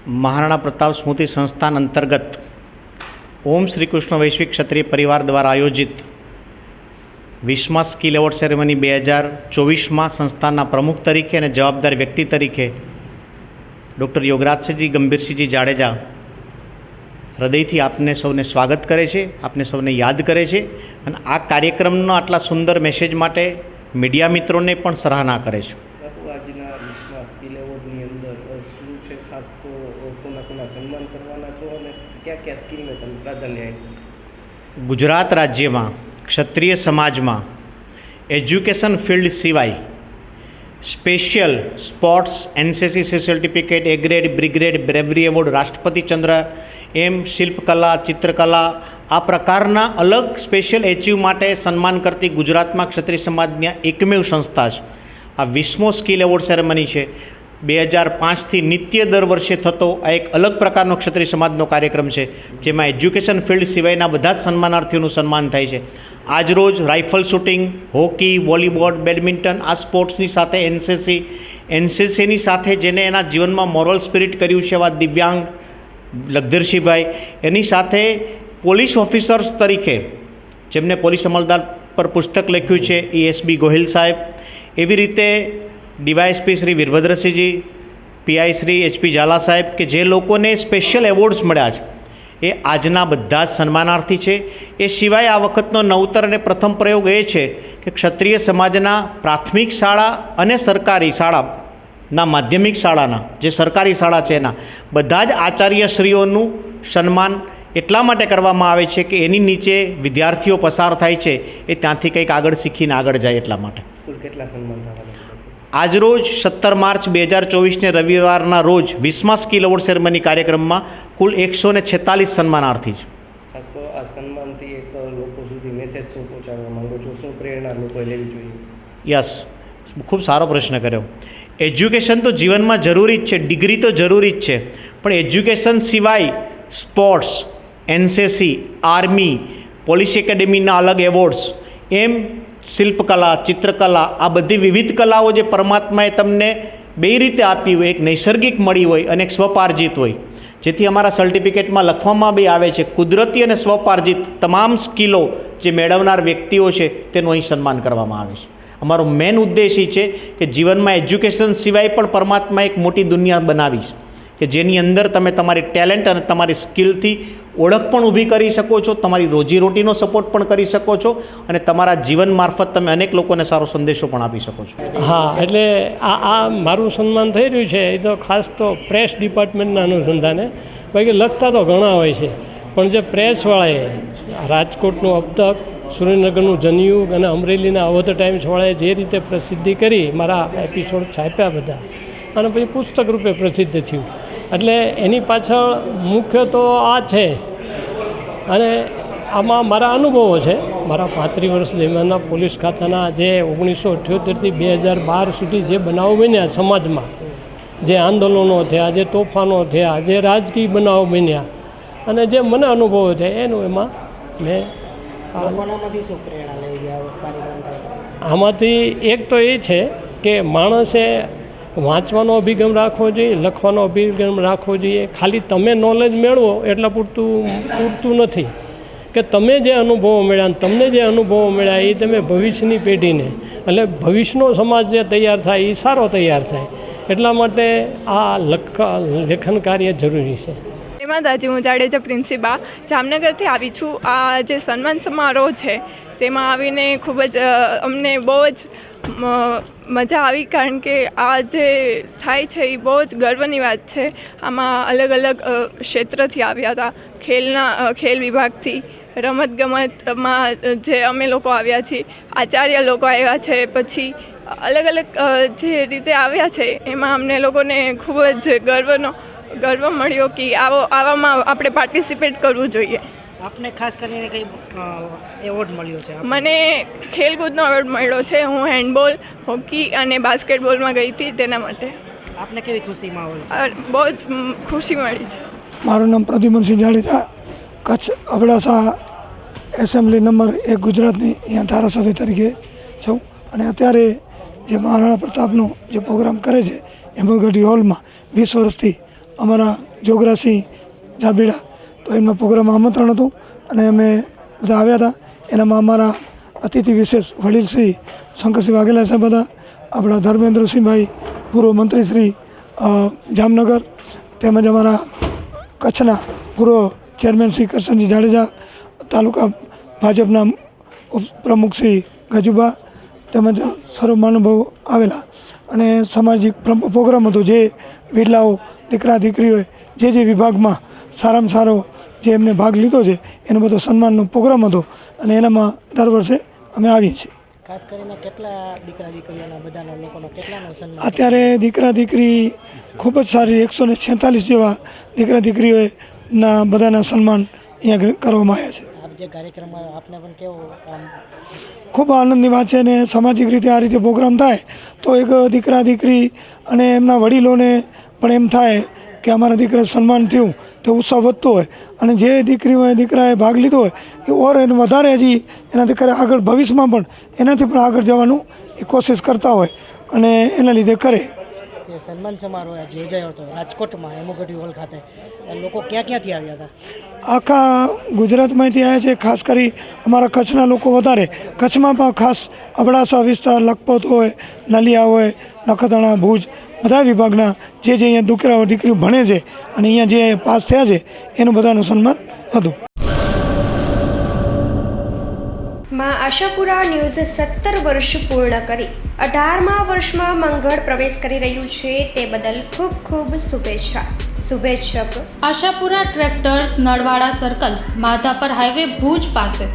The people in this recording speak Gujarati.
महाराणा प्रताप स्मृति संस्थान अंतर्गत ओम श्री कृष्ण वैश्विक क्षत्रिय परिवार द्वारा आयोजित 20मा स्किल एवॉर्ड सेरेमनी 2024 में संस्थाना प्रमुख तरीके और जवाबदार व्यक्ति तरीके डॉक्टर योगराजसिंहजी गंभीरसिंहजी जाडेजा हृदयथी आपने सौने स्वागत करे छे, आपने सौने याद करे छे अने आ कार्यक्रमनो आटला सुंदर मेसेज माटे मीडिया मित्रों पण सराहना करे छे। गुजरात राज्य में क्षत्रिय समाज में एज्युकेशन फील्ड सिवाय special sports NCC certificate A grade B grade bravery award राष्ट्रपति चंद्र एम शिल्पकला चित्रकला आ प्रकारना अलग स्पेशियल एचीव माटे सन्मान करती गुजरात में क्षत्रिय समाजनी एकमेव संस्था है। आ 20मो स्किल एवॉर्ड सेरेमनी है। 2005 थी नित्य दर वर्षे थतो आ एक अलग प्रकारनो क्षत्रिय समाजनो कार्यक्रम है, जेमां एज्युकेशन फील्ड सिवायना बधा ज सन्मानार्थीओनुं सन्मान थाय छे। आज रोज rifle shooting, hockey, volleyball, badminton आ स्पोर्ट्सनी साथे एनसीसीनी साथे जेने एना जीवनमां मोरल स्पिरिट कर्युं छे एवा दिव्यांग लखधीरसिंहभाई, एनी साथे पोलीस ऑफिसर्स तरीके जेमने पोलीस अमलदार पर पुस्तक लख्युं छे ESB गोहिल साहेब, एवी रीते DYSP Shri वीरभद्रसिंहजी, PI Shri HP झाला साहेब के जे लोकोने स्पेशियल एवॉर्ड्स मळ्या छे ए आजना बधा ज सन्मानार्थी छे। ए सिवाय आ वखतनो नवतर अने प्रथम प्रयोग ए छे के क्षत्रिय समाजना प्राथमिक शाळा अने सरकारी शाळाना माध्यमिक शाळाना जे सरकारी शाळा छे एना बधा ज आचार्यश्रीओनुं सन्मान એટલા માટે કરવામાં આવે છે કે એની નીચે વિદ્યાર્થીઓ પસાર થાય છે એ ત્યાંથી કંઈક આગળ શીખીને આગળ જાય એટલા માટે। કુલ કેટલા સન્માન થવાના? આજરોજ 17 માર્ચ 2024ને રવિવારના રોજ 20મા સ્કિલ એવોર્ડ સેરેમની કાર્યક્રમમાં કુલ 146 સન્માનાર્થી છે। ખાસ તો આ સન્માનથી એક લોકો સુધી મેસેજ શું પહોંચાડવા માંગો છો, શું પ્રેરણા લોકોએ લેવી જોઈએ? યસ, ખૂબ સારો પ્રશ્ન કર્યો। એજ્યુકેશન તો જીવનમાં જરૂરી જ છે, ડિગ્રી તો જરૂરી જ છે, પણ એજ્યુકેશન સિવાય સ્પોર્ટ્સ, NCC, आर्मी, पोलीस एकेडमीना अलग एवॉर्ड्स एम शिल्पकला चित्रकला आ बधी विविध कलाओ जे परमात्माए तमने बे रीते आपी होय, एक नैसर्गिक मळी होय अने एक स्वपार्जित होय, जेथी अमारा सर्टिफिकेटमां लखवामां बी आवे छे कुदरती अने स्वपार्जित तमाम स्किलो जे मेळवनार व्यक्तिओ छे तेनुं અહીં સન્માન કરવામાં આવે છે। અમારો મેન ઉદ્દેશ એ છે કે જીવનમાં એજ્યુકેશન સિવાય પણ પરમાત્મા એક મોટી દુનિયા બનાવી છે કે જેની અંદર તમે તમારી ટેલેન્ટ અને તમારી સ્કિલથી ઓળખ પણ ઊભી કરી શકો છો, તમારી રોજીરોટીનો સપોર્ટ પણ કરી શકો છો અને તમારા જીવન મારફત તમે અનેક લોકોને સારો સંદેશો પણ આપી શકો છો। હા, એટલે આ મારું સન્માન થઈ રહ્યું છે એ તો ખાસ તો પ્રેસ ડિપાર્ટમેન્ટના અનુસંધાને, બાકી લખતા તો ઘણા હોય છે પણ જે પ્રેસવાળાએ રાજકોટનું અબતક, સુરેન્દ્રનગરનું જનયુગ અને અમરેલીના અવધ ટાઈમ્સવાળાએ જે રીતે પ્રસિદ્ધિ કરી, મારા એપિસોડ છાપ્યા બધા અને પછી પુસ્તક રૂપે પ્રસિદ્ધ થયું, એટલે એની પાછળ મુખ્ય તો આ છે। અને આમાં મારા અનુભવો છે, મારા 35 વર્ષ દરમિયાનના પોલીસ ખાતાના જે 1978થી 2012 સુધી જે બનાવો બન્યા સમાજમાં, જે આંદોલનો થયા, જે તોફાનો થયા, જે રાજકીય બનાવો બન્યા અને જે મને અનુભવો છે એનું એમાં મેં આમાંથી એક તો એ છે કે માણસે વાંચવાનો અભિગમ રાખવો જોઈએ, લખવાનો અભિગમ રાખવો જોઈએ। ખાલી તમે નોલેજ મેળવો એટલા પૂરતું નથી કે તમે જે અનુભવો મળ્યા, તમને જે અનુભવો મળ્યા એ તમે ભવિષ્યની પેઢીને, એટલે ભવિષ્યનો સમાજ જે તૈયાર થાય એ સારો તૈયાર થાય, એટલા માટે આ લેખન કાર્ય જરૂરી છે। માતાજી, હું જાડેજા પ્રિન્સિપા જામનગરથી આવી છું। આ જે સન્માન સમારોહ છે તેમાં આવીને ખૂબ જ અમને બહુ જ મજા આવી, કારણ કે આ જે થાય છે એ બહુ જ ગર્વની વાત છે। આમાં અલગ અલગ ક્ષેત્રથી આવ્યા હતા, ખેલ વિભાગથી, રમતગમતમાં જે અમે લોકો આવ્યા છીએ, આચાર્ય લોકો આવ્યા છે, પછી અલગ અલગ જે રીતે આવ્યા છે એમાં અમને લોકોને ખૂબ જ ગર્વ મળ્યો કે આવામાં આપણે પાર્ટિસિપેટ કરવું જોઈએ। આપને ખાસ કરીને કઈ એવોર્ડ મળ્યો છે? મને ખેલકૂદનો એવોર્ડ મળ્યો છે। હું હેન્ડબોલ, હોકી અને બાસ્કેટબોલમાં ગઈ હતી, તેના માટે। આપને કેવી ખુશી માહોલ? બહુ જ ખુશી મળી છે। મારું નામ પ્રદ્યુમનસિંહ જાડેજા, કચ્છ અબડાસા એસેમ્બલી નંબર 1 ગુજરાતની અહીંયા ધારાસભ્ય તરીકે છું અને અત્યારે જે મહારાણા પ્રતાપનો જે પ્રોગ્રામ કરે છે એમલગઢી હોલમાં 20 વર્ષથી અમારા જોગરાસિંહ જાબીડા, તો એમના પ્રોગ્રામમાં આમંત્રણ હતું અને અમે બધા આવ્યા હતા. એનામાં અમારા અતિથિ વિશેષ વડીલ શ્રી શંકરસિંહ વાઘેલા સાહેબ હતા, આપણા ધર્મેન્દ્રસિંહભાઈ પૂર્વ મંત્રી શ્રી જામનગર, તેમજ અમારા કચ્છના પૂર્વ ચેરમેન શ્રી કરશનજી જાડેજા, તાલુકા ભાજપના પ્રમુખ શ્રી ગજુબા, તેમજ સર્વ મહાનુભાવો આવેલા. અને સામાજિક પ્રોગ્રામ હતો, જે વિરલાઓ દીકરા દીકરીઓએ જે વિભાગમાં સારામાં સારો જે એમને ભાગ લીધો છે એનો બધો સન્માનનો પ્રોગ્રામ હતો અને એનામાં દર વર્ષે અમે આવીએ છીએ. ખાસ કરીને કેટલા દીકરા દીકરીઓના બધાના લોકોનો કેટલાનો સન્માન? અત્યારે દીકરા દીકરી ખૂબ જ સારી 146 જેવા દીકરા દીકરીઓના બધાના સન્માન અહીંયા કરવામાં આવ્યા છે. આપ જે કાર્યક્રમમાં આપને પણ કેવું આમ? ખૂબ આનંદની વાત છે અને સામાજિક રીતે આ રીતે પ્રોગ્રામ થાય તો એક દીકરા દીકરી અને એમના વડીલોને પણ એમ થાય કે અમારા દીકરા સન્માન થયું તો ઉત્સાહ વધતો હોય, અને જે દીકરાએ ભાગ લીધો હોય એ ઓર એને વધારે હજી એના દીકરા આગળ ભવિષ્યમાં પણ એનાથી પણ આગળ જવાનું એ કોશિશ કરતા હોય અને એના લીધે કરે. કે સન્માન સમારોહ આજે યોજાયો હતો રાજકોટમાં એમોગઢી હોલ ખાતે, લોકો ક્યાંથી આવ્યા હતા? આખા ગુજરાતમાંથી આવ્યા છે. ખાસ કરી અમારા કચ્છના લોકો વધારે, કચ્છમાં પણ ખાસ અબડાસા વિસ્તાર, લખપત હોય, નલિયા હોય, નખત્રાણા, ભુજ, બધા વિભાગના જે અહીંયા દીકરાઓ દીકરીઓ ભણે છે અને અહીંયા જે પાસ થયા છે એનું બધાનું સન્માન હતું. માં આશાપુરા ન્યૂઝ 17 વર્ષ પૂર્ણ કરી 18મા વર્ષમાં મંગળ પ્રવેશ કરી રહ્યું છે તે બદલ ખૂબ ખૂબ શુભેચ્છા. શુભેચ્છક Ashapura tractors, Nalwada circle, Madhapar highway, Bhuj પાસે.